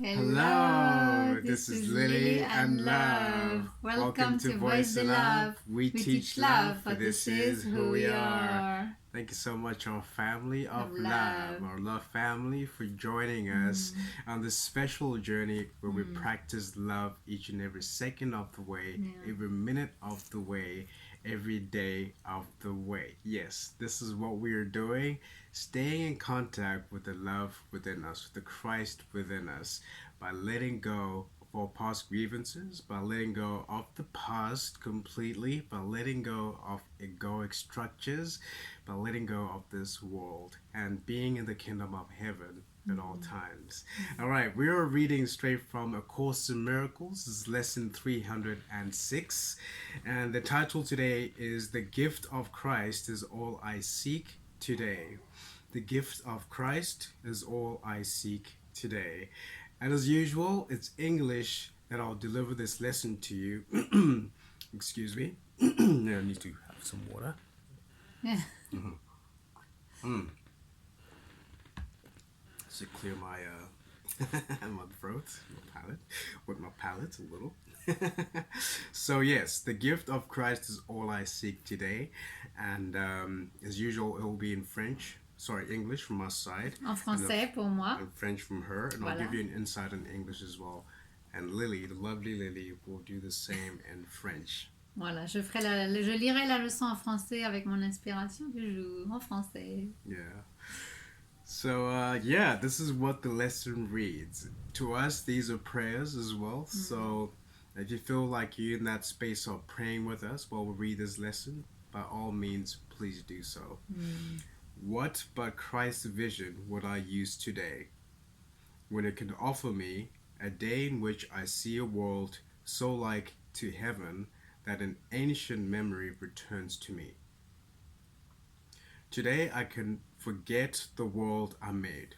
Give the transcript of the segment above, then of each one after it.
Hello, this is Lily and Love. Welcome to Voice the Love. We teach love, but this is who we are. Thank you so much, our family of love, our love family, for joining us on this special journey where we practice love each and every second of the way, every minute of the way, every day of the way. Yes, this is what we are doing, staying in contact with the love within us, with the Christ within us, by letting go of our past grievances, by letting go of the past completely, by letting go of egoic structures, by letting go of this world, and being in the kingdom of heaven at all times. All right, we are reading straight from A Course in Miracles. This is lesson 306. And the title today is The Gift of Christ is All I Seek Today. The gift of Christ is all I seek today. And as usual, it's English that I'll deliver this lesson to you. Excuse me. I need to have some water. Yeah. To clear my my throat, my palate a little. So yes, the gift of Christ is all I seek today, and as usual, it will be in French. Sorry, English from my side. En français pour moi. And French from her, and Voilà. I'll give you an insight in English as well. And Lily, the lovely Lily, will do the same in French. Voilà, je lirai la leçon en français avec mon inspiration du jour en français. Yeah. So, this is what the lesson reads. To us, these are prayers as well. So, if you feel like you're in that space of praying with us while we read this lesson, by all means, please do so. What but Christ's vision would I use today, when it can offer me a day in which I see a world so like to heaven that an ancient memory returns to me? Today I can forget the world I made.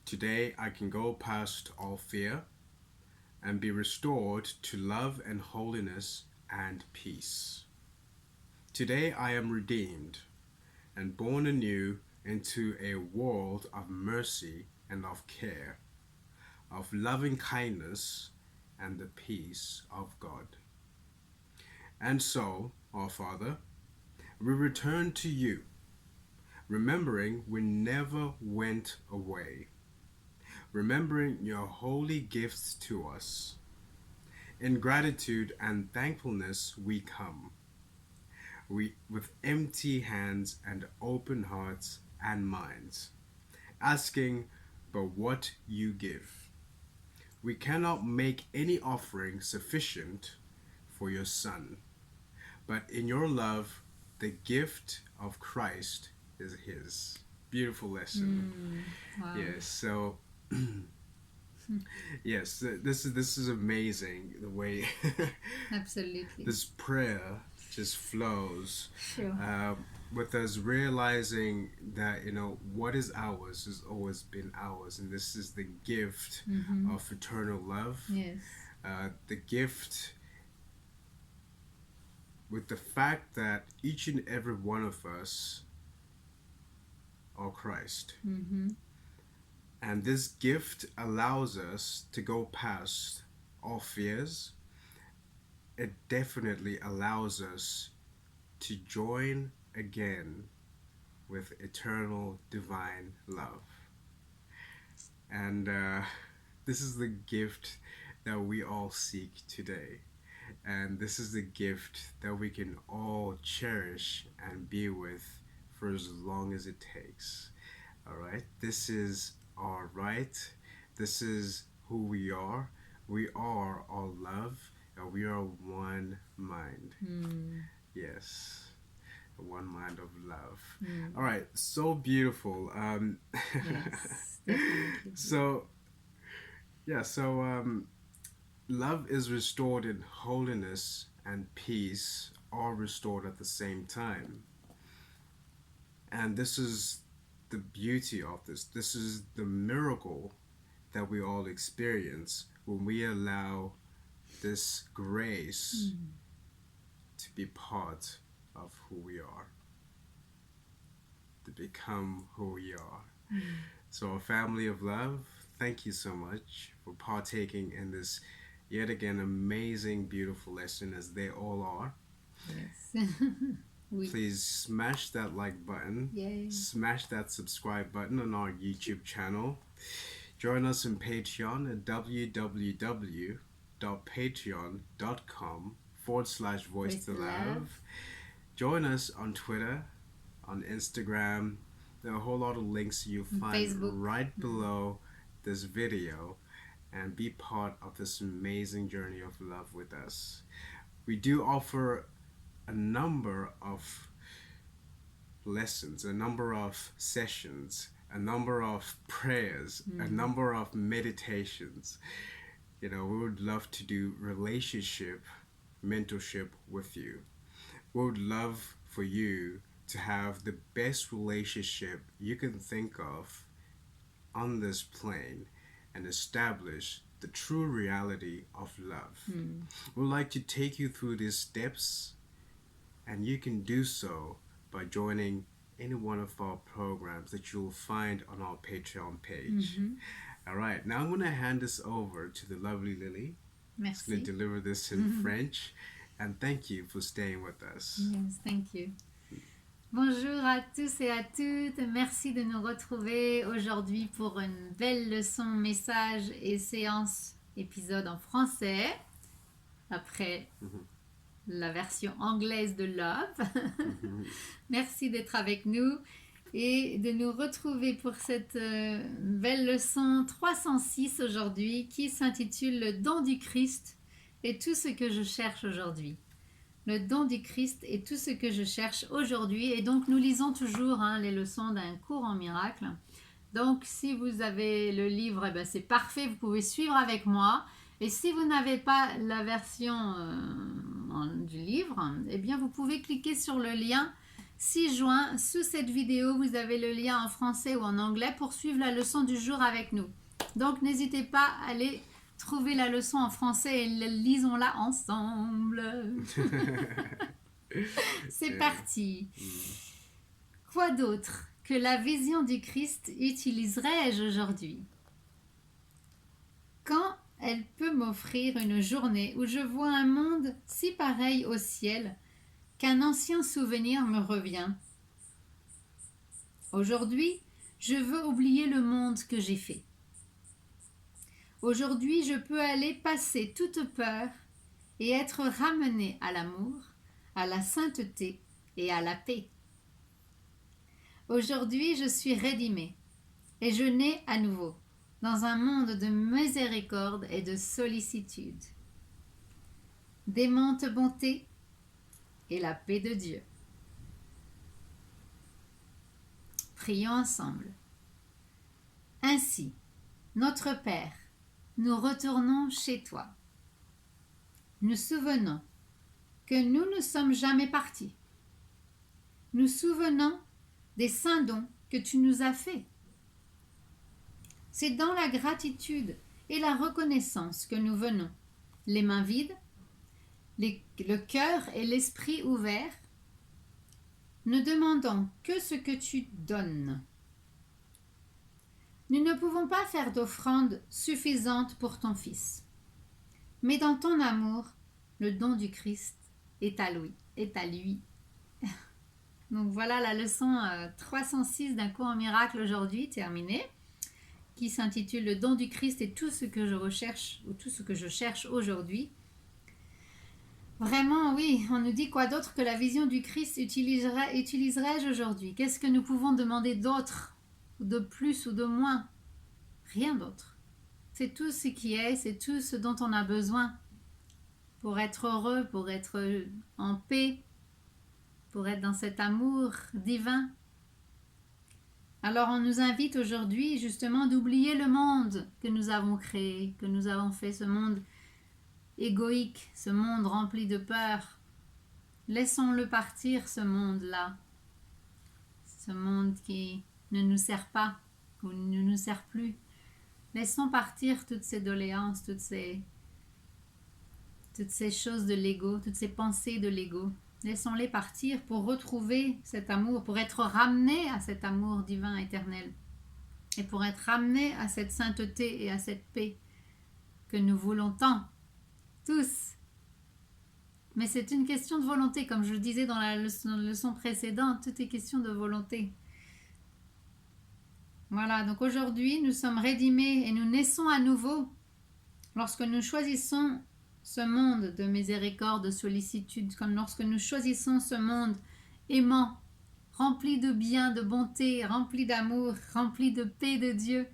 Today I can go past all fear and be restored to love and holiness and peace. Today I am redeemed and born anew into a world of mercy and of care, of loving kindness and the peace of God. And so, our Father, we return to you, remembering we never went away, remembering your holy gifts to us. In gratitude and thankfulness we come, with empty hands and open hearts and minds, asking but what you give. We cannot make any offering sufficient for your Son, but in your love, the gift of Christ is his. Beautiful lesson. Wow. Yes, so yes, this is amazing the way Absolutely. this prayer just flows. Sure. With us realizing that what is ours has always been ours, and this is the gift of eternal love. Yes. The gift with the fact that each and every one of us are Christ. And this gift allows us to go past all fears. It definitely allows us to join again with eternal divine love. And this is the gift that we all seek today. And this is the gift that we can all cherish and be with for as long as it takes. All right? This is our right. This is who we are. We are all love, and we are one mind. Yes. One mind of love. All right, so beautiful. Yes, definitely. So love is restored in holiness, and peace are restored at the same time. And this is the beauty of this. This is the miracle that we all experience when we allow this grace to be part of who we are, to become who we are. So, a family of love, thank you so much for partaking in this yet again amazing, beautiful lesson as they all are. Yes. Oui. Please smash that like button. Yay. Smash that subscribe button on our YouTube channel. Join us on Patreon at www.patreon.com/voice to love. Join us on Twitter, on Instagram. There are a whole lot of links you'll find Facebook. right below this video, and be part of this amazing journey of love with us. We do offer a number of lessons, a number of sessions, a number of prayers, a number of meditations. We would love to do relationship mentorship with you. We would love for you to have the best relationship you can think of on this plane and establish the true reality of love. We'd like to take you through these steps, and you can do so by joining any one of our programs that you'll find on our Patreon page. All right, now I'm going to hand this over to the lovely Lily. Merci. I'm going to deliver this in French, and thank you for staying with us. Yes, thank you. Bonjour à tous et à toutes. Merci de nous retrouver aujourd'hui pour une belle leçon, message et séance épisode en français. Après la version anglaise de Love. Merci d'être avec nous et de nous retrouver pour cette belle leçon 306 aujourd'hui qui s'intitule Le don du Christ et tout ce que je cherche aujourd'hui. Le don du Christ et tout ce que je cherche aujourd'hui. Et donc nous lisons toujours les leçons d'un cours en miracle. Donc si vous avez le livre, c'est parfait, vous pouvez suivre avec moi. Et si vous n'avez pas la version du livre, vous pouvez cliquer sur le lien ci-joint. Sous cette vidéo, vous avez le lien en français ou en anglais pour suivre la leçon du jour avec nous. Donc n'hésitez pas à aller trouver la leçon en français et lisons-la ensemble. C'est parti. Quoi d'autre que la vision du Christ utiliserai-je aujourd'hui? Quand elle peut m'offrir une journée où je vois un monde si pareil au ciel qu'un ancien souvenir me revient. Aujourd'hui, je veux oublier le monde que j'ai fait. Aujourd'hui, je peux aller passer toute peur et être ramené à l'amour, à la sainteté et à la paix. Aujourd'hui, je suis rédimé et je nais à nouveau dans un monde de miséricorde et de sollicitude, d'aimante bonté et la paix de Dieu. Prions ensemble. Ainsi, notre Père, nous retournons chez toi. Nous souvenons que nous ne sommes jamais partis. Nous souvenons des saints dons que tu nous as faits. C'est dans la gratitude et la reconnaissance que nous venons, les mains vides, le cœur et l'esprit ouverts. Ne demandons que ce que tu donnes. Nous ne pouvons pas faire d'offrande suffisante pour ton Fils. Mais dans ton amour, le don du Christ est à lui. Donc voilà la leçon 306 d'un cours en miracle aujourd'hui, terminée, qui s'intitule Le don du Christ et tout ce que je recherche, ou tout ce que je cherche aujourd'hui. Vraiment, oui, on nous dit quoi d'autre que la vision du Christ utiliserai-je aujourd'hui? Qu'est-ce que nous pouvons demander d'autre, de plus ou de moins? Rien d'autre. C'est tout ce qui est, c'est tout ce dont on a besoin pour être heureux, pour être en paix, pour être dans cet amour divin. Alors on nous invite aujourd'hui justement d'oublier le monde que nous avons créé, que nous avons fait, ce monde égoïque, ce monde rempli de peur. Laissons-le partir, ce monde-là, ce monde qui ne nous sert pas ou ne nous sert plus. Laissons partir toutes ces doléances, toutes ces choses de l'ego, toutes ces pensées de l'ego. Laissons-les partir pour retrouver cet amour, pour être ramenés à cet amour divin éternel. et pour être ramenés à cette sainteté et à cette paix que nous voulons tant, tous. Mais c'est une question de volonté, comme je le disais dans la leçon précédente, tout est question de volonté. Voilà, donc aujourd'hui, nous sommes rédimés et nous naissons à nouveau lorsque nous choisissons ce monde de miséricorde, de sollicitude, comme lorsque nous choisissons ce monde aimant, rempli de bien, de bonté, rempli d'amour, rempli de paix de Dieu.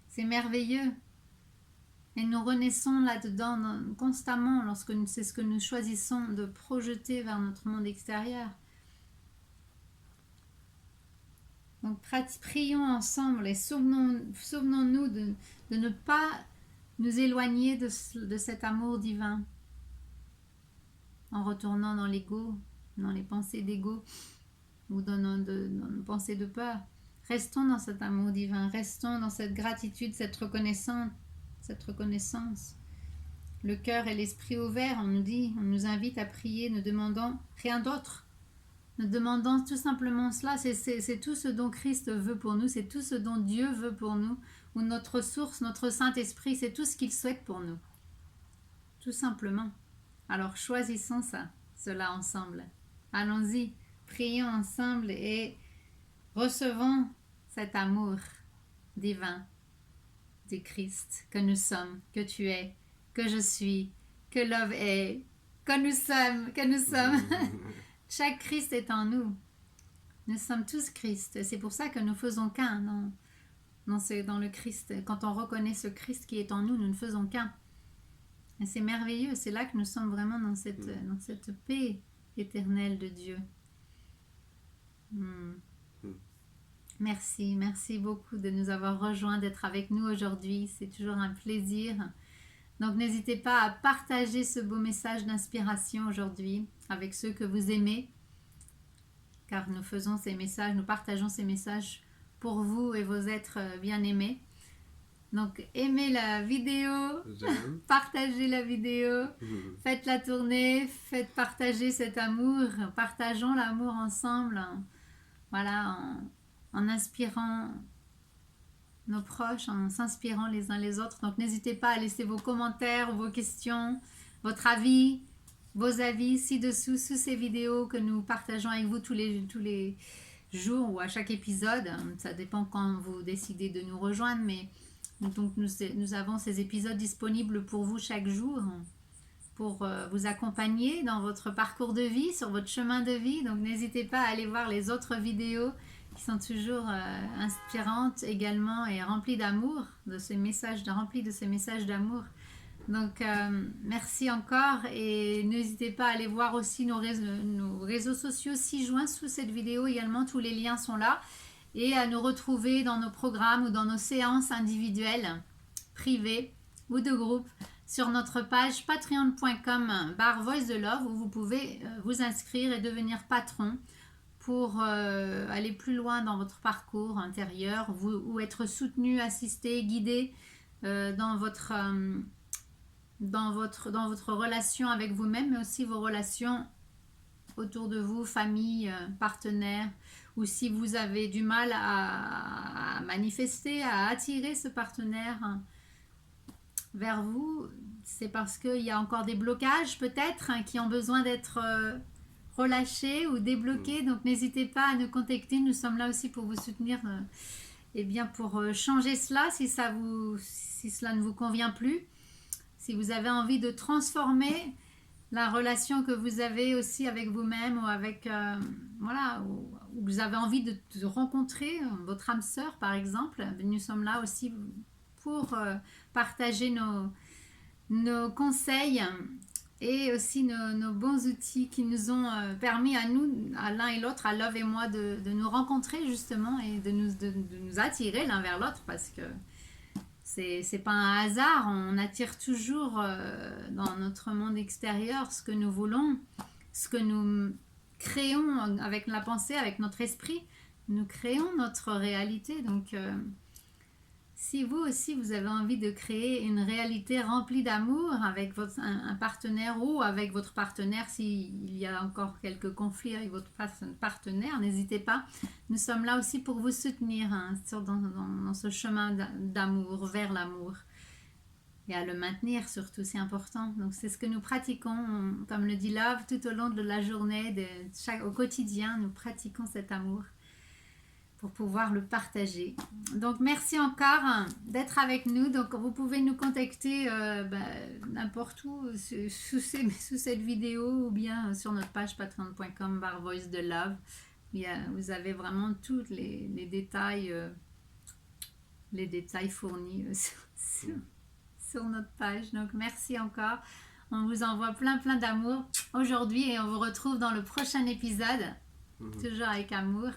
C'est merveilleux. Et nous renaissons là-dedans constamment lorsque c'est ce que nous choisissons de projeter vers notre monde extérieur. Donc prions ensemble et souvenons-nous de ne pas nous éloigner de cet amour divin en retournant dans l'ego, dans les pensées d'ego ou dans nos pensées de peur. Restons dans cet amour divin, restons dans cette gratitude, cette reconnaissance. Le cœur et l'esprit ouverts, on nous invite à prier, ne demandant rien d'autre. Nous demandons tout simplement cela, c'est tout ce dont Christ veut pour nous, c'est tout ce dont Dieu veut pour nous, ou notre source, notre Saint-Esprit, c'est tout ce qu'il souhaite pour nous. Tout simplement. Alors choisissons cela ensemble. Allons-y, prions ensemble et recevons cet amour divin du Christ que nous sommes, que tu es, que je suis, que Love est, que nous sommes. Chaque Christ est en nous. Nous sommes tous Christ. C'est pour ça que nous faisons qu'un dans le Christ. Quand on reconnaît ce Christ qui est en nous, nous ne faisons qu'un. Et c'est merveilleux. C'est là que nous sommes vraiment dans cette paix éternelle de Dieu. Merci beaucoup de nous avoir rejoints, d'être avec nous aujourd'hui. C'est toujours un plaisir. Donc n'hésitez pas à partager ce beau message d'inspiration aujourd'hui avec ceux que vous aimez, car nous partageons ces messages pour vous et vos êtres bien-aimés. Donc aimez la vidéo, partagez la vidéo, faites-la tourner, faites partager cet amour, partageons l'amour ensemble, voilà, en inspirant nos proches, en s'inspirant les uns les autres. Donc n'hésitez pas à laisser vos commentaires, vos questions, votre avis, vos avis ci-dessous, sous ces vidéos que nous partageons avec vous tous les jours ou à chaque épisode. Ça dépend quand vous décidez de nous rejoindre, mais donc nous avons ces épisodes disponibles pour vous chaque jour pour vous accompagner dans votre parcours de vie, sur votre chemin de vie. Donc n'hésitez pas à aller voir les autres vidéos qui sont toujours inspirantes également et remplies d'amour, remplies de ces messages d'amour. Donc merci encore et n'hésitez pas à aller voir aussi nos réseaux sociaux ci-joints sous cette vidéo également, tous les liens sont là, et à nous retrouver dans nos programmes ou dans nos séances individuelles, privées ou de groupe sur notre page patreon.com/voice de love, où vous pouvez vous inscrire et devenir patron pour aller plus loin dans votre parcours intérieur ou être soutenu, assisté, guidé dans votre relation avec vous-même, mais aussi vos relations autour de vous, famille, partenaire, ou si vous avez du mal à manifester, à attirer ce partenaire vers vous, c'est parce qu'il y a encore des blocages peut-être qui ont besoin d'être relâchés ou débloqués. Donc n'hésitez pas à nous contacter, nous sommes là aussi pour vous soutenir pour changer cela si cela ne vous convient plus. Si vous avez envie de transformer la relation que vous avez aussi avec vous-même ou avec, ou vous avez envie de rencontrer votre âme sœur par exemple, nous sommes là aussi pour partager nos conseils et aussi nos bons outils qui nous ont permis à nous, à l'un et l'autre, à Love et moi, de nous rencontrer justement et de nous attirer l'un vers l'autre, parce que c'est pas un hasard, on attire toujours dans notre monde extérieur ce que nous voulons, ce que nous créons avec la pensée, avec notre esprit, nous créons notre réalité. Donc Si vous aussi, vous avez envie de créer une réalité remplie d'amour avec un partenaire ou avec votre partenaire, s'il y a encore quelques conflits avec votre partenaire, n'hésitez pas. Nous sommes là aussi pour vous soutenir dans ce chemin d'amour, vers l'amour. Et à le maintenir surtout, c'est important. Donc c'est ce que nous pratiquons, comme le dit Love, tout au long de la journée, au quotidien, nous pratiquons cet amour pour pouvoir le partager. Donc merci encore d'être avec nous. Donc vous pouvez nous contacter n'importe où sous cette vidéo ou bien sur notre page patreon.com/voice de love. Vous avez vraiment tous les détails fournis sur notre page. Donc merci encore. On vous envoie plein d'amour aujourd'hui et on vous retrouve dans le prochain épisode. Toujours avec amour.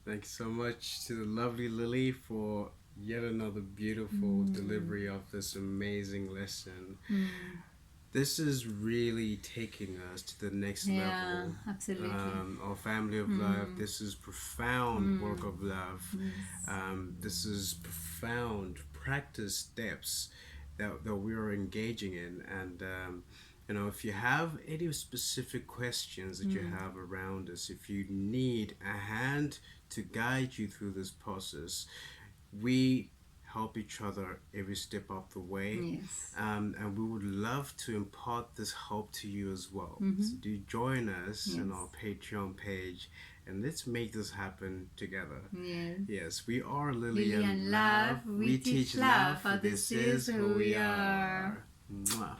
Thank you so much to the lovely Lily for yet another beautiful delivery of this amazing lesson. This is really taking us to the next level. Absolutely. Our family of love. This is profound work of love. Yes. This is profound practice steps that we are engaging in. And if you have any specific questions that you have around us, if you need a hand to guide you through this process, we help each other every step of the way. Yes. And we would love to impart this help to you as well. So do join us on our Patreon page and let's make this happen together. Yes, we are Lily and Love. We teach love, for this is who we are. Mwah.